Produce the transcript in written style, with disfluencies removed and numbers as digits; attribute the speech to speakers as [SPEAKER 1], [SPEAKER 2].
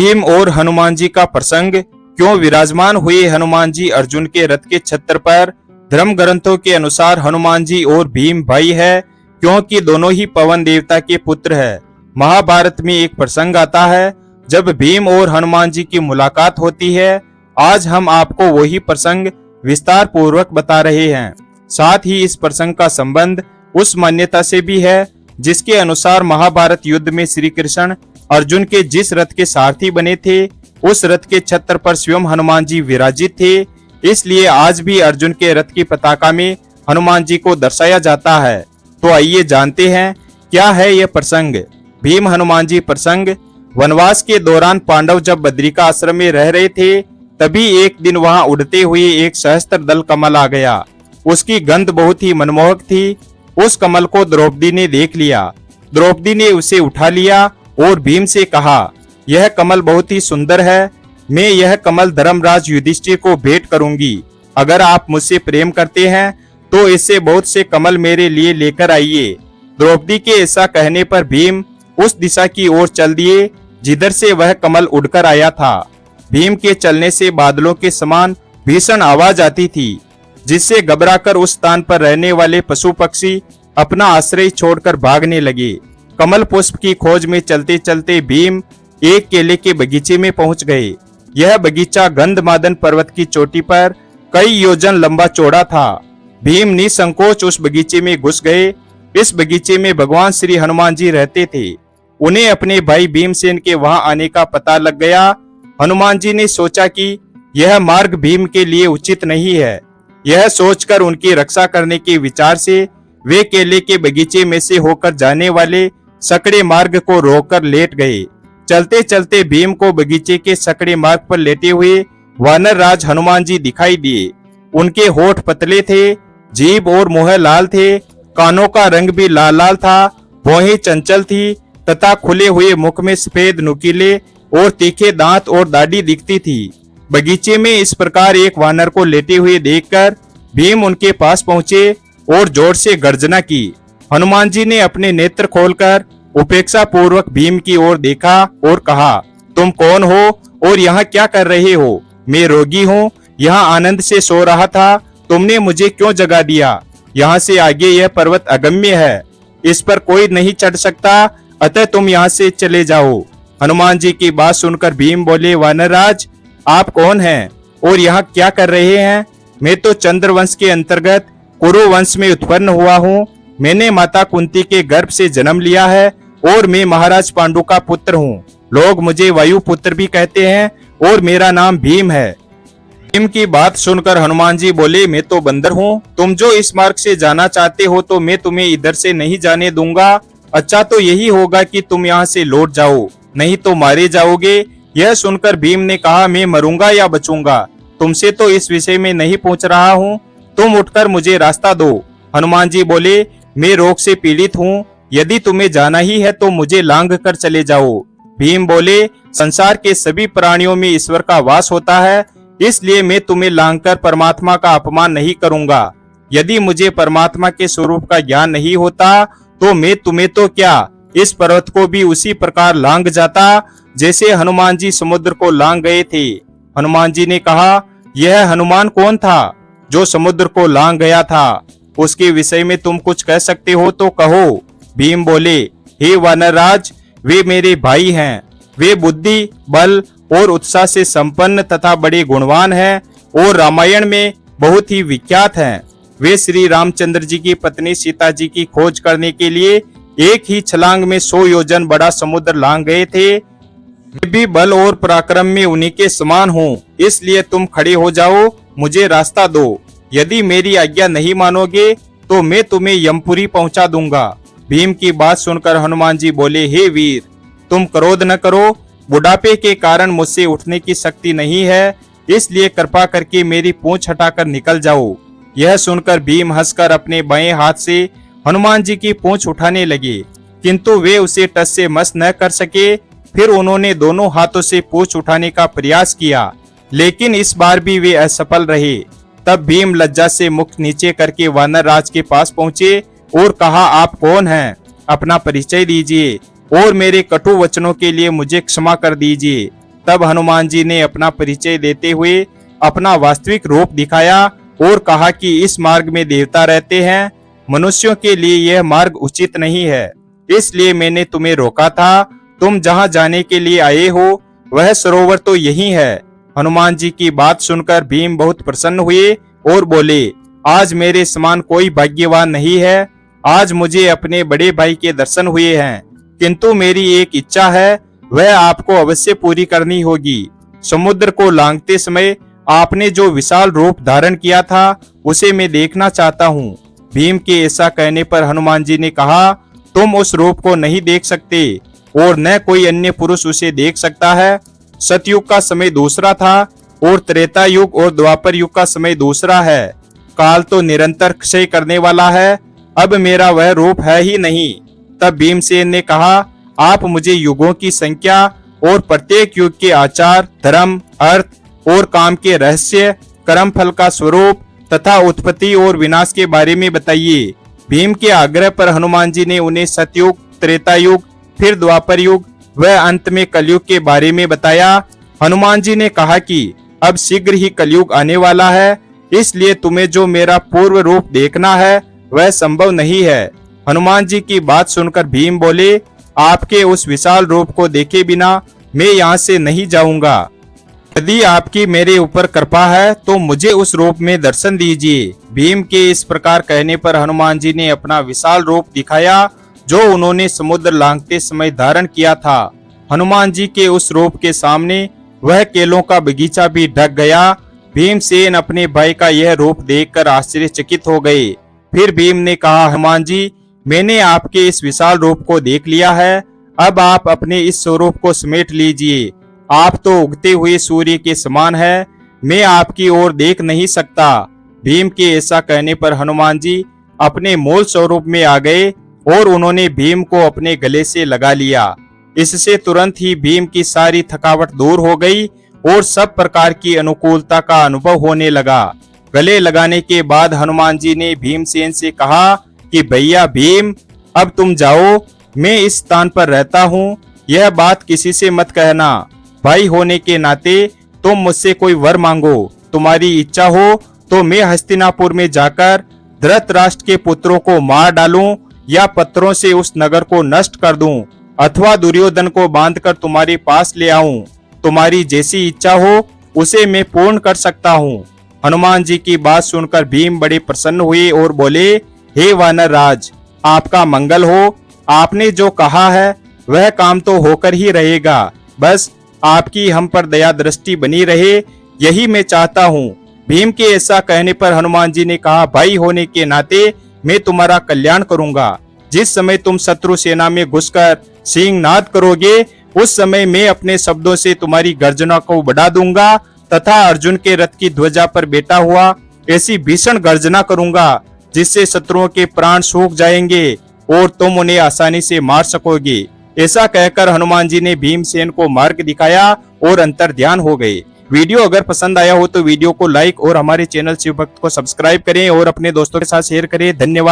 [SPEAKER 1] भीम और हनुमान जी का प्रसंग। क्यों विराजमान हुए हनुमान जी अर्जुन के रथ के छत्र पर? धर्म ग्रंथों के अनुसार हनुमान जी और भीम भाई है, क्योंकि दोनों ही पवन देवता के पुत्र है। महाभारत में एक प्रसंग आता है जब भीम और हनुमान जी की मुलाकात होती है। आज हम आपको वही प्रसंग विस्तार पूर्वक बता रहे हैं। साथ ही इस प्रसंग का संबंध उस मान्यता से भी है जिसके अनुसार महाभारत युद्ध में श्री कृष्ण अर्जुन के जिस रथ के सारथी बने थे, उस रथ के छत्र पर स्वयं हनुमान जी विराजित थे। इसलिए आज भी अर्जुन के रथ की पताका में हनुमान जी को दर्शाया जाता है। तो आइए जानते हैं क्या है यह प्रसंग। भीम हनुमान जी प्रसंग। वनवास के दौरान पांडव जब बद्रिका आश्रम में रह रहे थे, तभी एक दिन वहां उड़ते हुए एक सहस्त्र दल कमल आ गया। उसकी गंध बहुत ही मनमोहक थी। उस कमल को द्रौपदी ने देख लिया। द्रौपदी ने उसे उठा लिया और भीम से कहा, यह कमल बहुत ही सुंदर है। मैं यह कमल धर्मराज युधिष्ठिर को भेंट करूंगी। अगर आप मुझसे प्रेम करते हैं तो इससे बहुत से कमल मेरे लिए लेकर आइए। द्रौपदी के ऐसा कहने पर भीम उस दिशा की ओर चल दिए जिधर से वह कमल उड़कर आया था। भीम के चलने से बादलों के समान भीषण आवाज आती थी, जिससे घबराकर उस स्थान पर रहने वाले पशु पक्षी अपना आश्रय छोड़कर भागने लगे। कमल पुष्प की खोज में चलते चलते भीम एक केले के बगीचे में पहुंच गए। यह बगीचा गंधमादन पर्वत की चोटी पर कई योजन लंबा चौड़ा था। भीम निसंकोच उस बगीचे में घुस गए। इस बगीचे में भगवान श्री हनुमान जी रहते थे। उन्हें अपने भाई भीमसेन के वहां आने का पता लग गया। हनुमान जी ने सोचा कि यह मार्ग भीम के लिए उचित नहीं है। यह सोचकर उनकी रक्षा करने के विचार से वे केले के बगीचे में से होकर जाने वाले सकड़े मार्ग को रोककर लेट गए। चलते चलते भीम को बगीचे के सकड़े मार्ग पर लेटे हुए वानर राज हनुमान जी दिखाई दिए। उनके होठ पतले थे, जीभ और मुंह लाल थे, कानों का रंग भी लाल लाल था, भौहें चंचल थी तथा खुले हुए मुख में सफेद नुकीले और तीखे दांत और दाढ़ी दिखती थी। बगीचे में इस प्रकार एक वानर को लेटे हुए देखकर भीम उनके पास पहुंचे और जोर से गर्जना की। हनुमान जी ने अपने नेत्र खोलकर उपेक्षा पूर्वक भीम की ओर देखा और कहा, तुम कौन हो और यहाँ क्या कर रहे हो? मैं रोगी हूँ, यहाँ आनंद से सो रहा था। तुमने मुझे क्यों जगा दिया? यहाँ से आगे यह पर्वत अगम्य है, इस पर कोई नहीं चढ़ सकता, अतः तुम यहाँ से चले जाओ। हनुमान जी की बात सुनकर भीम बोले, वानरराज आप कौन हैं और यहाँ क्या कर रहे हैं? मैं तो चंद्रवंश के अंतर्गत कुरु वंश में उत्पन्न हुआ हूँ। मैंने माता कुंती के गर्भ से जन्म लिया है और मैं महाराज पांडु का पुत्र हूँ। लोग मुझे वायु पुत्र भी कहते हैं और मेरा नाम भीम है। भीम की बात सुनकर हनुमान जी बोले, मैं तो बंदर हूँ, तुम जो इस मार्ग से जाना चाहते हो तो मैं तुम्हें इधर से नहीं जाने दूंगा। अच्छा तो यही होगा कि तुम यहाँ से लौट जाओ, नहीं तो मारे जाओगे। यह सुनकर भीम ने कहा, मैं मरूंगा या बचूंगा, तुमसे तो इस विषय में नहीं पूछ रहा हूँ, तुम उठकर मुझे रास्ता दो। हनुमान जी बोले, मैं रोग से पीड़ित हूँ, यदि तुम्हें जाना ही है तो मुझे लांघ कर चले जाओ। भीम बोले, संसार के सभी प्राणियों में ईश्वर का वास होता है, इसलिए मैं तुम्हें लांघकर परमात्मा का अपमान नहीं करूंगा। यदि मुझे परमात्मा के स्वरूप का ज्ञान नहीं होता तो मैं तुम्हें तो क्या, इस पर्वत को भी उसी प्रकार लांघ जाता जैसे हनुमान जी समुद्र को लांघ गए थे। हनुमान जी ने कहा, यह हनुमान कौन था जो समुद्र को लांघ गया था? उसके विषय में तुम कुछ कह सकते हो तो कहो। भीम बोले, हे वानरराज, वे मेरे भाई हैं। वे बुद्धि, बल और उत्साह से संपन्न तथा बड़े गुणवान हैं और रामायण में बहुत ही विख्यात हैं। वे श्री रामचंद्र जी की पत्नी सीता जी की खोज करने के लिए एक ही छलांग में 100 योजन बड़ा समुद्र लांघ गए थे। मैं भी बल और पराक्रम में उन्हीं के समान हूँ, इसलिए तुम खड़े हो जाओ, मुझे रास्ता दो। यदि मेरी आज्ञा नहीं मानोगे तो मैं तुम्हें यमपुरी पहुंचा दूंगा। भीम की बात सुनकर हनुमान जी बोले, हे वीर, तुम क्रोध न करो, बुढ़ापे के कारण मुझसे उठने की शक्ति नहीं है, इसलिए कृपा करके मेरी पूंछ हटाकर निकल जाओ। यह सुनकर भीम हंसकर अपने बाएं हाथ से हनुमान जी की पूंछ उठाने लगे, किंतु वे उसे टस से मस न कर सके। फिर उन्होंने दोनों हाथों से पूंछ उठाने का प्रयास किया, लेकिन इस बार भी वे असफल रहे। तब भीम लज्जा से मुख नीचे करके वानर राज के पास पहुंचे और कहा, आप कौन हैं? अपना परिचय दीजिए और मेरे कटु वचनों के लिए मुझे क्षमा कर दीजिए। तब हनुमान जी ने अपना परिचय देते हुए अपना वास्तविक रूप दिखाया और कहा कि इस मार्ग में देवता रहते हैं, मनुष्यों के लिए यह मार्ग उचित नहीं है, इसलिए मैंने तुम्हें रोका था। तुम जहां जाने के लिए आए हो वह सरोवर तो यही है। हनुमान जी की बात सुनकर भीम बहुत प्रसन्न हुए और बोले, आज मेरे समान कोई भाग्यवान नहीं है। आज मुझे अपने बड़े भाई के दर्शन हुए हैं, किंतु मेरी एक इच्छा है, वह आपको अवश्य पूरी करनी होगी। समुद्र को लांघते समय आपने जो विशाल रूप धारण किया था उसे मैं देखना चाहता हूँ। भीम के ऐसा कहने पर हनुमान जी ने कहा, तुम उस रूप को नहीं देख सकते और न कोई अन्य पुरुष उसे देख सकता है। सतयुग का समय दूसरा था और त्रेता युग और द्वापर युग का समय दूसरा है। काल तो निरंतर क्षय करने वाला है, अब मेरा वह रूप है ही नहीं। तब भीमसेन ने कहा, आप मुझे युगों की संख्या और प्रत्येक युग के आचार, धर्म, अर्थ और काम के रहस्य, कर्म फल का स्वरूप तथा उत्पत्ति और विनाश के बारे में बताइए। भीम के आग्रह पर हनुमान जी ने उन्हें सतयुग, त्रेता युग, फिर द्वापर युग व अंत में कलयुग के बारे में बताया। हनुमान जी ने कहा कि अब शीघ्र ही कलयुग आने वाला है, इसलिए तुम्हें जो मेरा पूर्व रूप देखना है वह संभव नहीं है। हनुमान जी की बात सुनकर भीम बोले, आपके उस विशाल रूप को देखे बिना मैं यहाँ से नहीं जाऊंगा। यदि आपकी मेरे ऊपर कृपा है तो मुझे उस रूप में दर्शन दीजिए। भीम के इस प्रकार कहने पर हनुमान जी ने अपना विशाल रूप दिखाया जो उन्होंने समुद्र लांघते समय धारण किया था। हनुमान जी के उस रूप के सामने वह केलों का बगीचा भी ढक गया। भीमसेन अपने भाई का यह रूप देखकर आश्चर्यचकित हो गए। फिर भीम ने कहा, हनुमान जी, मैंने आपके इस विशाल रूप को देख लिया है, अब आप अपने इस स्वरूप को समेट लीजिए। आप तो उगते हुए सूर्य के समान है, मैं आपकी ओर देख नहीं सकता। भीम के ऐसा कहने पर हनुमान जी अपने मूल स्वरूप में आ गए और उन्होंने भीम को अपने गले से लगा लिया। इससे तुरंत ही भीम की सारी थकावट दूर हो गई और सब प्रकार की अनुकूलता का अनुभव होने लगा। गले लगाने के बाद हनुमान जी ने भीमसेन से कहा कि भैया भीम, अब तुम जाओ, मैं इस स्थान पर रहता हूँ, यह बात किसी से मत कहना। भाई होने के नाते तुम मुझसे कोई वर मांगो, तुम्हारी इच्छा हो तो मैं हस्तिनापुर में जाकर धृतराष्ट्र के पुत्रों को मार डालूं या पत्थरों से उस नगर को नष्ट कर दूं, अथवा दुर्योधन को बांधकर तुम्हारे पास ले आऊं। तुम्हारी जैसी इच्छा हो उसे मैं पूर्ण कर सकता हूँ। हनुमान जी की बात सुनकर भीम बड़े प्रसन्न हुए और बोले, हे वानर राज, आपका मंगल हो। आपने जो कहा है वह काम तो होकर ही रहेगा, बस आपकी हम पर दया दृष्टि बनी रहे, यही मैं चाहता हूँ। भीम के ऐसा कहने पर हनुमान जी ने कहा, भाई होने के नाते मैं तुम्हारा कल्याण करूंगा। जिस समय तुम शत्रु सेना में घुसकर सिंहनाद करोगे उस समय मैं अपने शब्दों से तुम्हारी गर्जना को बढ़ा दूंगा तथा अर्जुन के रथ की ध्वजा पर बैठा हुआ ऐसी भीषण गर्जना करूंगा जिससे शत्रुओं के प्राण सूख जाएंगे और तुम उन्हें आसानी से मार सकोगे। ऐसा कहकर हनुमान जी ने भीमसेन को मार्ग दिखाया और अंतर ध्यान हो गए। वीडियो अगर पसंद आया हो तो वीडियो को लाइक और हमारे चैनल शिव भक्त को सब्सक्राइब करें और अपने दोस्तों के साथ शेयर करें। धन्यवाद।